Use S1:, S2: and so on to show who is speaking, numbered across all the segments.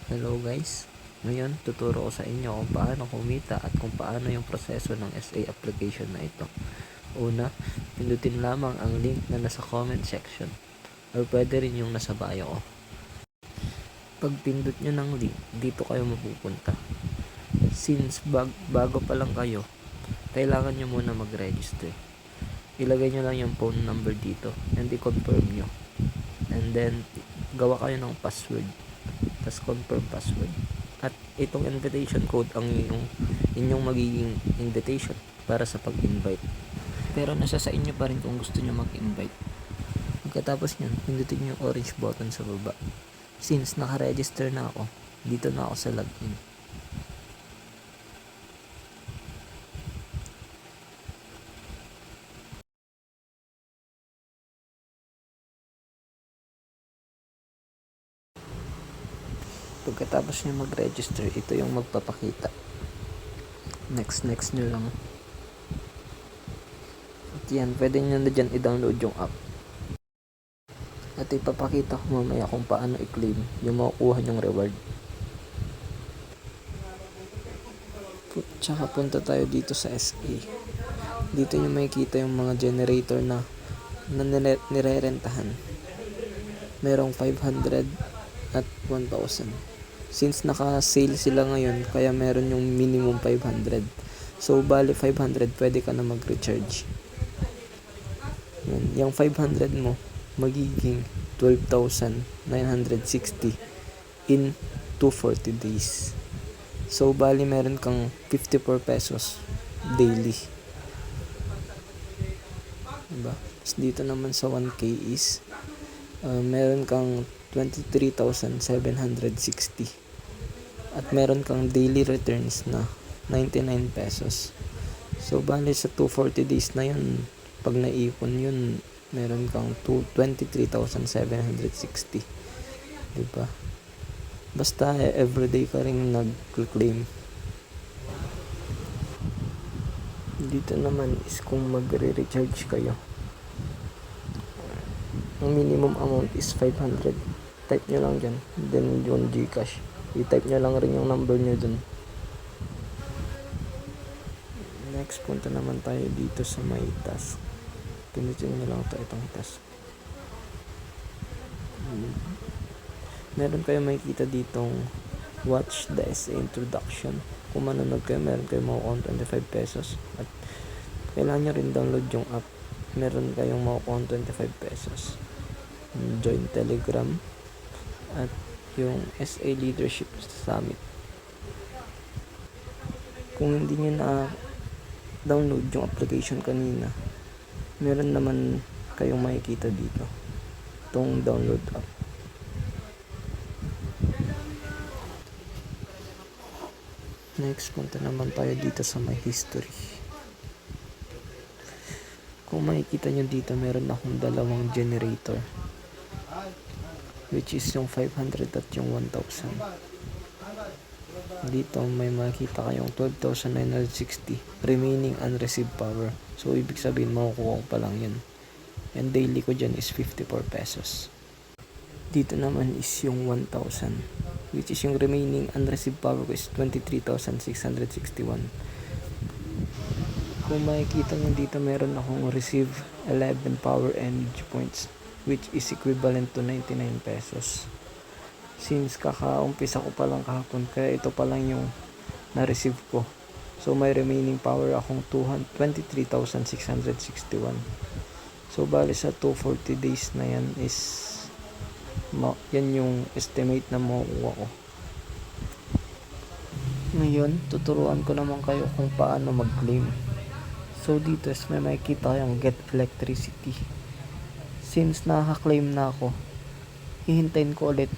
S1: Hello guys, ngayon tuturo ko sa inyo kung paano kumita at kung paano yung proseso ng SA application na ito. Una, pindutin lamang ang link na nasa comment section or pwede rin yung nasa bio ko. Pag pindot nyo ng link, dito kayo mapupunta. Since bago pa lang kayo, kailangan nyo muna mag-register. Ilagay nyo lang yung phone number dito and i-confirm nyo. And then, gawa kayo ng password. Tapos confirm password. At itong invitation code ang inyong magiging invitation para sa pag-invite. Pero nasa sa inyo pa rin kung gusto nyo mag-invite. Pagkatapos nyan, pindutin nyo yung orange button sa baba. Since naka-register na ako, dito na ako sa login. Pagkatapos nyo mag-register, ito yung magpapakita. Next nyo lang. At yan, pwede nyo na dyan i-download yung app. At ipapakita ko mamaya kung paano i-claim yung makukuha nyong reward. Tsaka punta tayo dito sa SA. Dito nyo makikita yung mga generator na nirerentahan. Merong 500 at 1,000. Since naka-sale sila ngayon, kaya meron yung minimum 500. So, bali 500, pwede ka na mag-recharge. Yung 500 mo, magiging 12,960 in 240 days. So, bali meron kang 54 pesos daily. Diba? Tapos dito naman sa 1K is, meron kang 23,760. At meron kang daily returns na 99 pesos. So, bali sa 240 days na yun, pag naipon yun, meron kang 23,760. Diba? Basta everyday ka rin nag-claim. Dito naman is kung magre-recharge kayo. Ang minimum amount is 500. Type nyo lang dyan. Then yung Gcash. I-type nyo lang rin yung number nyo dun. Next, punta naman tayo dito sa may task. Pinutin nyo lang itong task. Meron kayo makikita ditong watch the SA introduction. Kung manonood kayo, meron kayo makukuha 25 pesos. At kailangan nyo rin download yung app. Meron kayong makukuha 25 pesos. Join Telegram. At yung SA Leadership Summit. Kung hindi nyo na download yung application kanina, meron naman kayong makikita dito itong download app. Next, punta naman tayo dito sa my history. Kung makikita nyo dito, meron akong dalawang generator, which is yung 500 at yung 1,000. Dito may makikita kayong 12,960 remaining unreceived power. So, ibig sabihin makukuha ko pa lang yun. And daily ko dyan is 54 pesos. Dito naman is yung 1,000, which is yung remaining unreceived power ko is 23,661. Kung makikita nyo dito, meron akong receive 11 power energy points, which is equivalent to 99 pesos. Since kakaumpisa ko pa lang kahapon, kaya ito pa lang yung na-receive ko. So, may remaining power akong 23,661. So, bali sa 240 days na yan is yan yung estimate na makukuha ko. Ngayon, tuturuan ko naman kayo kung paano mag-claim. So, dito is may makikita kayong get electricity. Since nakaka-claim na ako, hihintayin ko ulit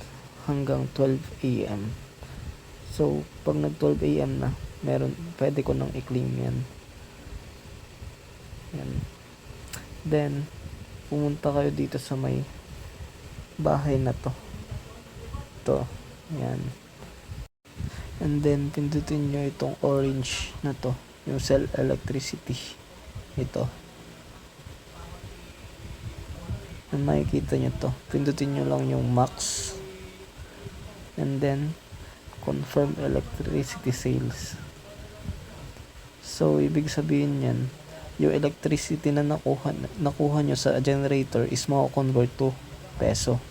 S1: hanggang 12 AM. So, pag nag 12 AM na, pwede ko nang i-claim yan. Then, pumunta kayo dito sa may bahay na to. Yan. And then, pindutin nyo itong orange na to, yung sell electricity. Ito. And makikita nyo to. Pindutin nyo lang yung max. And then, confirm electricity sales. So, ibig sabihin yan, yung electricity na nakuha nyo sa generator is mako-convert to peso.